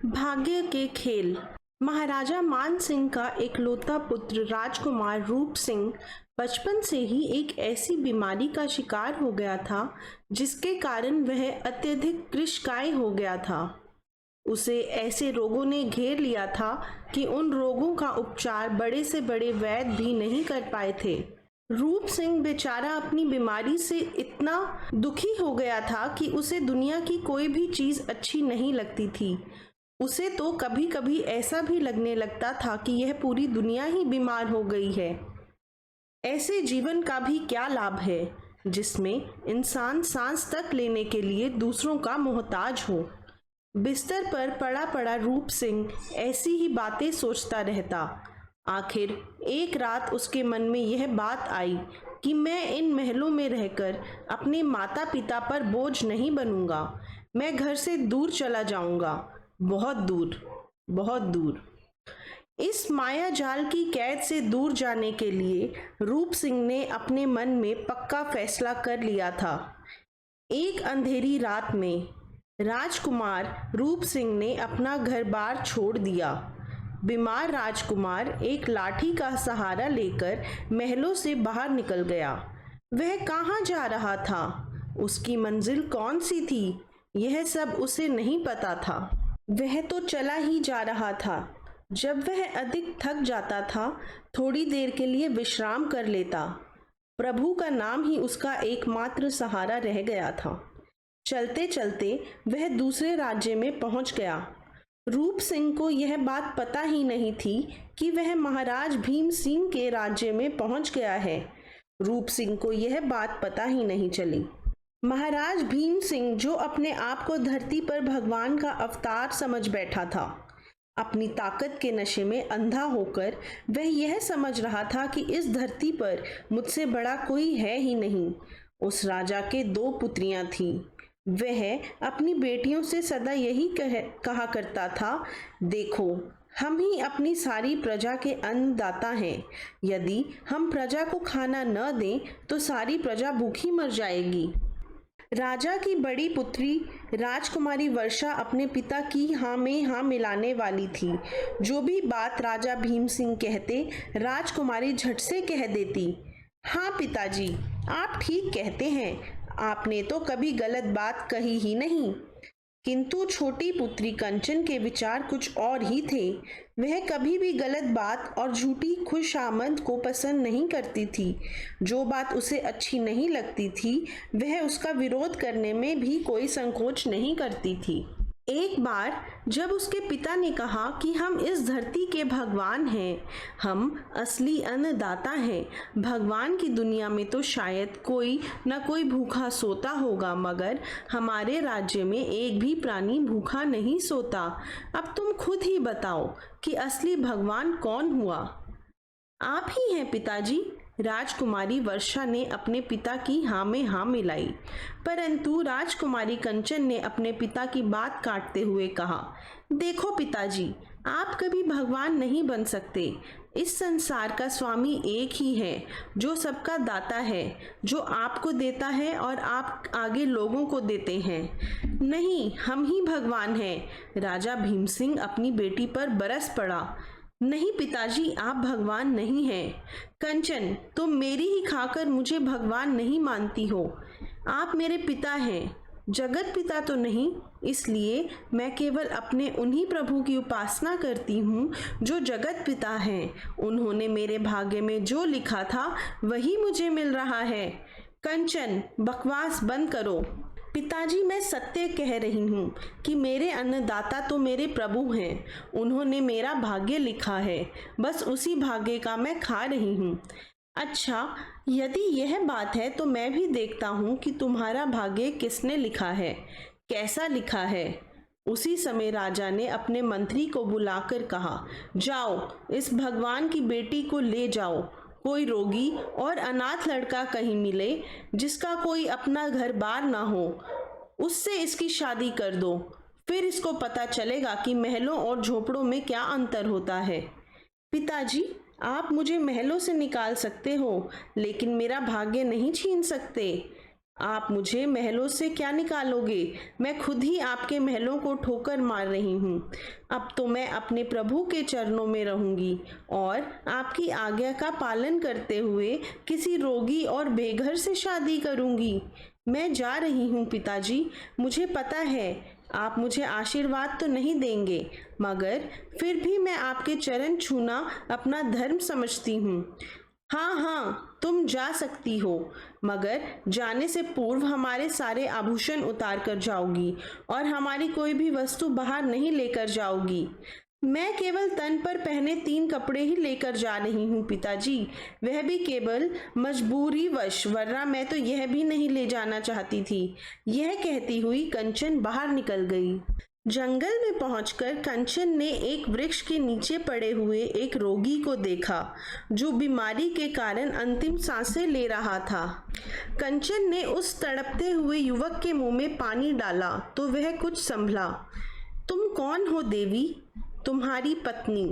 भाग्य के खेल। महाराजा मान सिंह का इकलौता पुत्र राजकुमार रूप सिंह बचपन से ही एक ऐसी बीमारी का शिकार हो गया था जिसके कारण वह अत्यधिक कृशकाय हो गया था। उसे ऐसे रोगों ने घेर लिया था कि उन रोगों का उपचार बड़े से बड़े वैद्य भी नहीं कर पाए थे। रूप सिंह बेचारा अपनी बीमारी से इतना दुखी हो गया था कि उसे दुनिया की कोई भी चीज अच्छी नहीं लगती थी। उसे तो कभी कभी ऐसा भी लगने लगता था कि यह पूरी दुनिया ही बीमार हो गई है। ऐसे जीवन का भी क्या लाभ है जिसमें इंसान सांस तक लेने के लिए दूसरों का मोहताज हो। बिस्तर पर पड़ा पड़ा रूप सिंह ऐसी ही बातें सोचता रहता। आखिर एक रात उसके मन में यह बात आई कि मैं इन महलों में रहकर अपने माता पिता पर बोझ नहीं बनूंगा। मैं घर से दूर चला जाऊंगा, बहुत दूर, बहुत दूर। इस माया जाल की कैद से दूर जाने के लिए रूप सिंह ने अपने मन में पक्का फैसला कर लिया था। एक अंधेरी रात में राजकुमार रूप सिंह ने अपना घर बार छोड़ दिया। बीमार राजकुमार एक लाठी का सहारा लेकर महलों से बाहर निकल गया। वह कहाँ जा रहा था, उसकी मंजिल कौन सी थी, यह सब उसे नहीं पता था। वह तो चला ही जा रहा था। जब वह अधिक थक जाता था, थोड़ी देर के लिए विश्राम कर लेता। प्रभु का नाम ही उसका एकमात्र सहारा रह गया था। चलते चलते वह दूसरे राज्य में पहुंच गया। रूप सिंह को यह बात पता ही नहीं थी कि वह महाराज भीम सिंह के राज्य में पहुंच गया है। रूप सिंह को यह बात पता ही नहीं चली। महाराज भीम सिंह, जो अपने आप को धरती पर भगवान का अवतार समझ बैठा था, अपनी ताकत के नशे में अंधा होकर वह यह समझ रहा था कि इस धरती पर मुझसे बड़ा कोई है ही नहीं। उस राजा के 2 पुत्रियां थीं। वह अपनी बेटियों से सदा यही कहा करता था, देखो, हम ही अपनी सारी प्रजा के अन्नदाता हैं। यदि हम प्रजा को खाना न दें तो सारी प्रजा भूखी मर जाएगी। राजा की बड़ी पुत्री राजकुमारी वर्षा अपने पिता की हाँ में हाँ मिलाने वाली थी। जो भी बात राजा भीम सिंह कहते, राजकुमारी झट से कह देती, हाँ पिताजी, आप ठीक कहते हैं, आपने तो कभी गलत बात कही ही नहीं। किंतु छोटी पुत्री कंचन के विचार कुछ और ही थे। वह कभी भी गलत बात और झूठी खुशामद को पसंद नहीं करती थी। जो बात उसे अच्छी नहीं लगती थी, वह उसका विरोध करने में भी कोई संकोच नहीं करती थी। एक बार जब उसके पिता ने कहा कि हम इस धरती के भगवान हैं, हम असली अन्नदाता हैं, भगवान की दुनिया में तो शायद कोई न कोई भूखा सोता होगा, मगर हमारे राज्य में एक भी प्राणी भूखा नहीं सोता। अब तुम खुद ही बताओ कि असली भगवान कौन हुआ। आप ही हैं पिताजी। राजकुमारी वर्षा ने अपने पिता की हाँ में हाँ मिलाई। परंतु राजकुमारी कंचन ने अपने पिता की बात काटते हुए कहा, देखो पिताजी, आप कभी भगवान नहीं बन सकते। इस संसार का स्वामी एक ही है, जो सबका दाता है, जो आपको देता है और आप आगे लोगों को देते हैं। नहीं, हम ही भगवान हैं। राजा भीम सिंह अपनी बेटी पर बरस पड़ा। नहीं पिताजी, आप भगवान नहीं हैं। कंचन, तुम मेरी ही खाकर मुझे भगवान नहीं मानती हो। आप मेरे पिता हैं, जगत पिता तो नहीं। इसलिए मैं केवल अपने उन्हीं प्रभु की उपासना करती हूँ जो जगत पिता हैं। उन्होंने मेरे भाग्य में जो लिखा था वही मुझे मिल रहा है। कंचन, बकवास बंद करो। पिताजी, मैं सत्य कह रही हूँ कि मेरे अन्नदाता तो मेरे प्रभु हैं। उन्होंने मेरा भाग्य लिखा है, बस उसी भाग्य का मैं खा रही हूँ। अच्छा, यदि यह बात है तो मैं भी देखता हूँ कि तुम्हारा भाग्य किसने लिखा है, कैसा लिखा है। उसी समय राजा ने अपने मंत्री को बुलाकर कहा, जाओ, इस भगवान की बेटी को ले जाओ। कोई रोगी और अनाथ लड़का कहीं मिले जिसका कोई अपना घर बार ना हो, उससे इसकी शादी कर दो। फिर इसको पता चलेगा कि महलों और झोपड़ों में क्या अंतर होता है। पिताजी, आप मुझे महलों से निकाल सकते हो, लेकिन मेरा भाग्य नहीं छीन सकते। आप मुझे महलों से क्या निकालोगे? मैं खुद ही आपके महलों को ठोकर मार रही हूँ। अब तो मैं अपने प्रभु के चरणों में रहूंगी और आपकी आज्ञा का पालन करते हुए किसी रोगी और बेघर से शादी करूंगी। मैं जा रही हूँ पिताजी, मुझे पता है आप मुझे आशीर्वाद तो नहीं देंगे, मगर फिर भी मैं आपके चरण छूना अपना धर्म समझती हूँ। हाँ हाँ, तुम जा सकती हो, मगर जाने से पूर्व हमारे सारे आभूषण उतार कर जाओगी और हमारी कोई भी वस्तु बाहर नहीं लेकर जाओगी। मैं केवल तन पर पहने 3 कपड़े ही लेकर जा रही हूँ पिताजी, वह भी केवल मजबूरीवश, वरना मैं तो यह भी नहीं ले जाना चाहती थी। यह कहती हुई कंचन बाहर निकल गई। जंगल में पहुंचकर कंचन ने एक वृक्ष के नीचे पड़े हुए एक रोगी को देखा जो बीमारी के कारण अंतिम सांसें ले रहा था। कंचन ने उस तड़पते हुए युवक के मुंह में पानी डाला तो वह कुछ संभला। तुम कौन हो देवी? तुम्हारी पत्नी।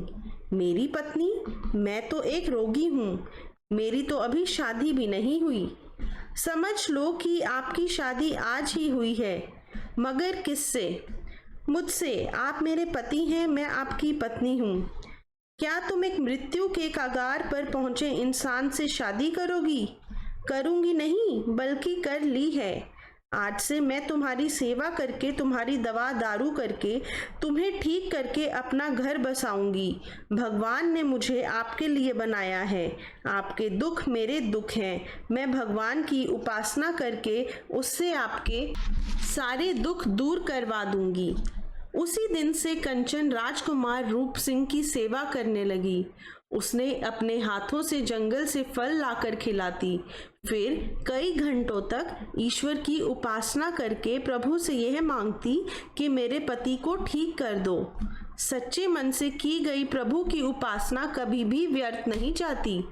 मेरी पत्नी? मैं तो एक रोगी हूँ, मेरी तो अभी शादी भी नहीं हुई। समझ लो कि आपकी शादी आज ही हुई है, मगर किससे? मुझसे। आप मेरे पति हैं, मैं आपकी पत्नी हूँ। क्या तुम एक मृत्यु के कगार पर पहुंचे इंसान से शादी करोगी? करूंगी नहीं, बल्कि कर ली है। आज से मैं तुम्हारी सेवा करके, तुम्हारी दवा दारू करके, तुम्हें ठीक करके अपना घर बसाऊंगी। भगवान ने मुझे आपके लिए बनाया है। आपके दुख मेरे दुख हैं। मैं भगवान की उपासना करके उससे आपके सारे दुख दूर करवा दूंगी। उसी दिन से कंचन राजकुमार रूप सिंह की सेवा करने लगी। उसने अपने हाथों से जंगल से फल लाकर खिलाती, फिर कई घंटों तक ईश्वर की उपासना करके प्रभु से यह मांगती कि मेरे पति को ठीक कर दो। सच्चे मन से की गई प्रभु की उपासना कभी भी व्यर्थ नहीं जाती।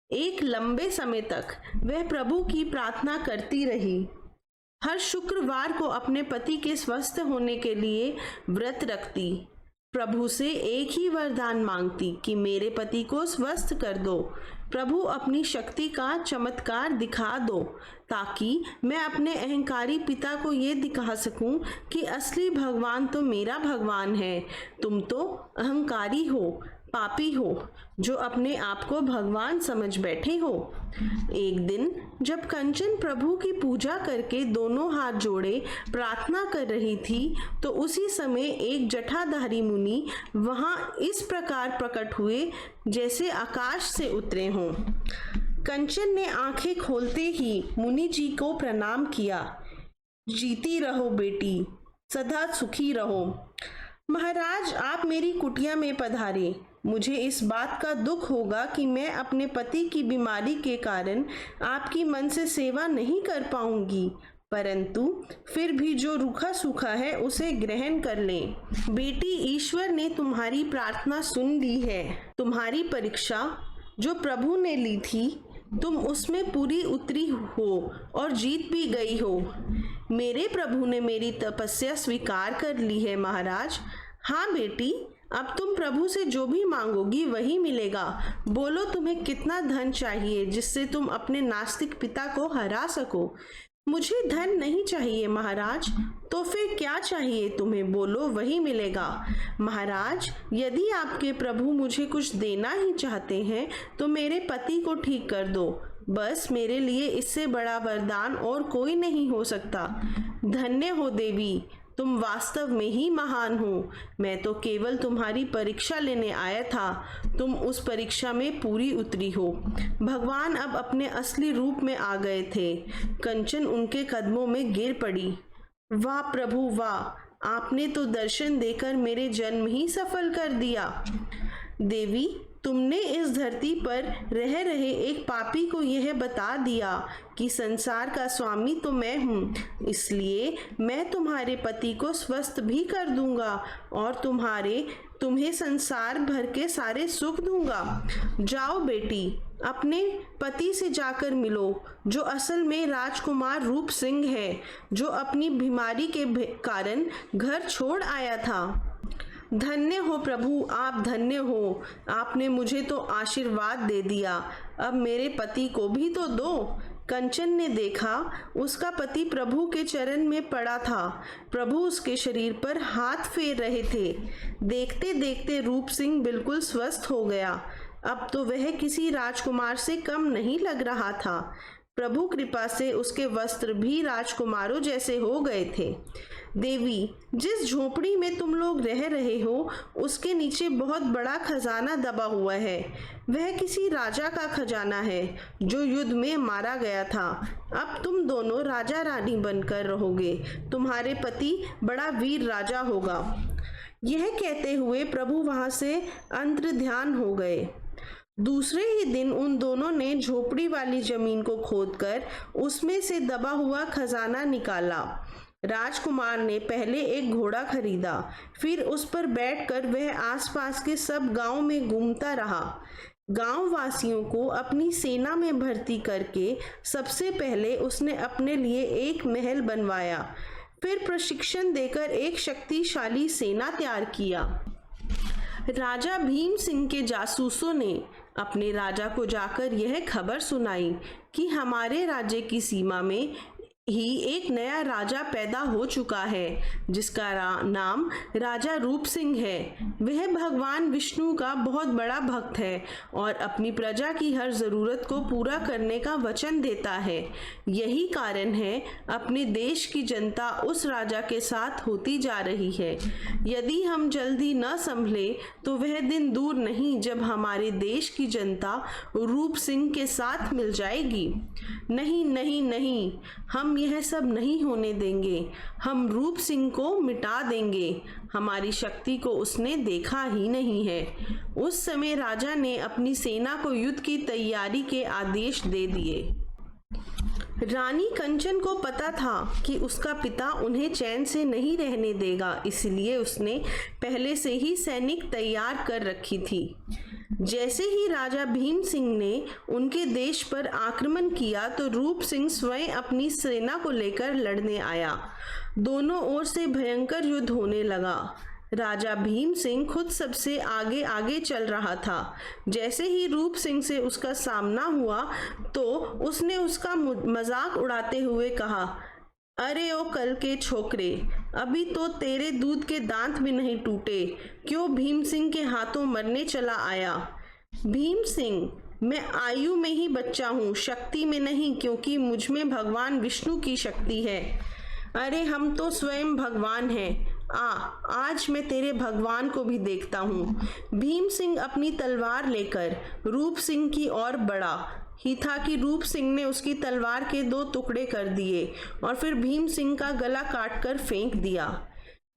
एक लंबे समय तक वह प्रभु की प्रार्थना करती रही। हर शुक्रवार को अपने पति के स्वस्थ होने के लिए व्रत रखती। प्रभु से एक ही वरदान मांगती कि मेरे पति को स्वस्थ कर दो। प्रभु अपनी शक्ति का चमत्कार दिखा दो ताकि मैं अपने अहंकारी पिता को ये दिखा सकूं कि असली भगवान तो मेरा भगवान है। तुम तो अहंकारी हो, पापी हो, जो अपने आप को भगवान समझ बैठे हो। एक दिन जब कंचन प्रभु की पूजा करके दोनों हाथ जोड़े प्रार्थना कर रही थी तो उसी समय एक जटाधारी मुनि वहां इस प्रकार प्रकट हुए जैसे आकाश से उतरे हों। कंचन ने आंखें खोलते ही मुनि जी को प्रणाम किया। जीती रहो बेटी, सदा सुखी रहो। महाराज, आप मेरी कुटिया में पधारे। मुझे इस बात का दुख होगा कि मैं अपने पति की बीमारी के कारण आपकी मन से सेवा नहीं कर पाऊंगी, परंतु फिर भी जो रूखा सूखा है उसे ग्रहण कर लें। बेटी, ईश्वर ने तुम्हारी प्रार्थना सुन ली है। तुम्हारी परीक्षा जो प्रभु ने ली थी, तुम उसमें पूरी उतरी हो और जीत भी गई हो। मेरे प्रभु ने मेरी तपस्या स्वीकार कर ली है महाराज। हाँ बेटी, अब तुम प्रभु से जो भी मांगोगी वही मिलेगा। बोलो, तुम्हें कितना धन चाहिए जिससे तुम अपने नास्तिक पिता को हरा सको? मुझे धन नहीं चाहिए महाराज। तो फिर क्या चाहिए तुम्हें? बोलो, वही मिलेगा। महाराज, यदि आपके प्रभु मुझे कुछ देना ही चाहते हैं तो मेरे पति को ठीक कर दो। बस मेरे लिए इससे बड़ा वरदान और कोई नहीं हो सकता। धन्य हो देवी, तुम वास्तव में ही महान हो। मैं तो केवल तुम्हारी परीक्षा लेने आया था। तुम उस परीक्षा में पूरी उतरी हो। भगवान अब अपने असली रूप में आ गए थे। कंचन उनके कदमों में गिर पड़ी। वाह प्रभु वाह, आपने तो दर्शन देकर मेरे जन्म ही सफल कर दिया। देवी, तुमने इस धरती पर रह रहे एक पापी को यह बता दिया कि संसार का स्वामी तो मैं हूँ, इसलिए मैं तुम्हारे पति को स्वस्थ भी कर दूंगा और तुम्हें संसार भर के सारे सुख दूंगा। जाओ बेटी, अपने पति से जाकर मिलो, जो असल में राजकुमार रूप सिंह है, जो अपनी बीमारी के कारण घर छोड़ आया था। धन्य हो प्रभु, आप धन्य हो। आपने मुझे तो आशीर्वाद दे दिया, अब मेरे पति को भी तो दो। कंचन ने देखा उसका पति प्रभु के चरण में पड़ा था। प्रभु उसके शरीर पर हाथ फेर रहे थे। देखते देखते रूप सिंह बिल्कुल स्वस्थ हो गया। अब तो वह किसी राजकुमार से कम नहीं लग रहा था। प्रभु कृपा से उसके वस्त्र भी राजकुमारों जैसे हो गए थे। देवी, जिस झोपड़ी में तुम लोग रह रहे हो उसके नीचे बहुत बड़ा खजाना दबा हुआ है। वह किसी राजा का खजाना है जो युद्ध में मारा गया था। अब तुम दोनों राजा रानी बनकर रहोगे। तुम्हारे पति बड़ा वीर राजा होगा। यह कहते हुए प्रभु वहां से अंतर्ध्यान हो गए। दूसरे ही दिन उन दोनों ने झोपड़ी वाली जमीन को खोदकर उसमें से दबा हुआ खजाना निकाला। राजकुमार ने पहले एक घोड़ा खरीदा, फिर उस पर बैठकर वह आसपास के सब गांव में घूमता रहा। गांव वासियों को अपनी सेना में भर्ती करके सबसे पहले उसने अपने लिए एक महल बनवाया, फिर प्रशिक्षण देकर एक शक्तिशाली सेना तैयार किया। राजा भीम सिंह के जासूसों ने अपने राजा को जाकर यह खबर सुनाई कि हमारे राज्य की सीमा में ही एक नया राजा पैदा हो चुका है जिसका नाम राजा रूप सिंह है। वह भगवान विष्णु का बहुत बड़ा भक्त है और अपनी प्रजा की हर जरूरत को पूरा करने का वचन देता है। यही कारण है अपने देश की जनता उस राजा के साथ होती जा रही है। यदि हम जल्दी न संभले तो वह दिन दूर नहीं जब हमारे देश की जनता रूप सिंह के साथ मिल जाएगी। नहीं नहीं नहीं, हम यह सब नहीं होने देंगे। हम रूप सिंह को मिटा देंगे। हमारी शक्ति को उसने देखा ही नहीं है। उस समय राजा ने अपनी सेना को युद्ध की तैयारी के आदेश दे दिए। रानी कंचन को पता था कि उसका पिता उन्हें चैन से नहीं रहने देगा, इसलिए उसने पहले से ही सैनिक तैयार कर रखी थी। जैसे ही राजा भीम सिंह ने उनके देश पर आक्रमण किया तो रूप सिंह स्वयं अपनी सेना को लेकर लड़ने आया। दोनों ओर से भयंकर युद्ध होने लगा। राजा भीम सिंह खुद सबसे आगे आगे चल रहा था। जैसे ही रूप सिंह से उसका सामना हुआ तो उसने उसका मजाक उड़ाते हुए कहा, अरे ओ कल के छोकरे, अभी तो तेरे दूध के दांत भी नहीं टूटे, क्यों भीम सिंह के हाथों मरने चला आया? भीम सिंह, मैं आयु में ही बच्चा हूँ, शक्ति में नहीं, क्योंकि मुझ में भगवान विष्णु की शक्ति है। अरे हम तो स्वयं भगवान हैं। आज मैं तेरे भगवान को भी देखता हूँ। भीम सिंह अपनी तलवार लेकर रूप सिंह की ओर बढ़ा ही था कि रूप सिंह ने उसकी तलवार के 2 टुकड़े कर दिए और फिर भीम सिंह का गला काटकर फेंक दिया।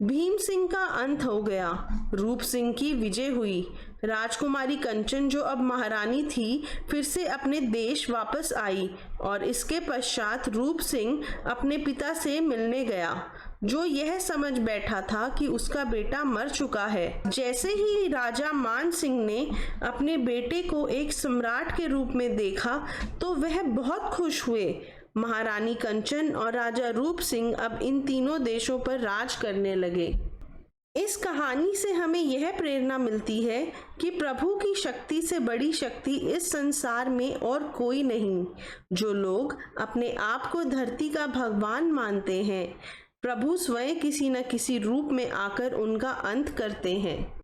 भीम सिंह का अंत हो गया। रूप सिंह की विजय हुई। राजकुमारी कंचन, जो अब महारानी थी, फिर से अपने देश वापस आई और इसके पश्चात रूप सिंह अपने पिता से मिलने गया, जो यह समझ बैठा था कि उसका बेटा मर चुका है। जैसे ही राजा मान सिंह ने अपने बेटे को एक सम्राट के रूप में देखा तो वह बहुत खुश हुए। महारानी कंचन और राजा रूप सिंह अब इन तीनों देशों पर राज करने लगे। इस कहानी से हमें यह प्रेरणा मिलती है कि प्रभु की शक्ति से बड़ी शक्ति इस संसार में और कोई नहीं। जो लोग अपने आप को धरती का भगवान मानते हैं, प्रभु स्वयं किसी न किसी रूप में आकर उनका अंत करते हैं।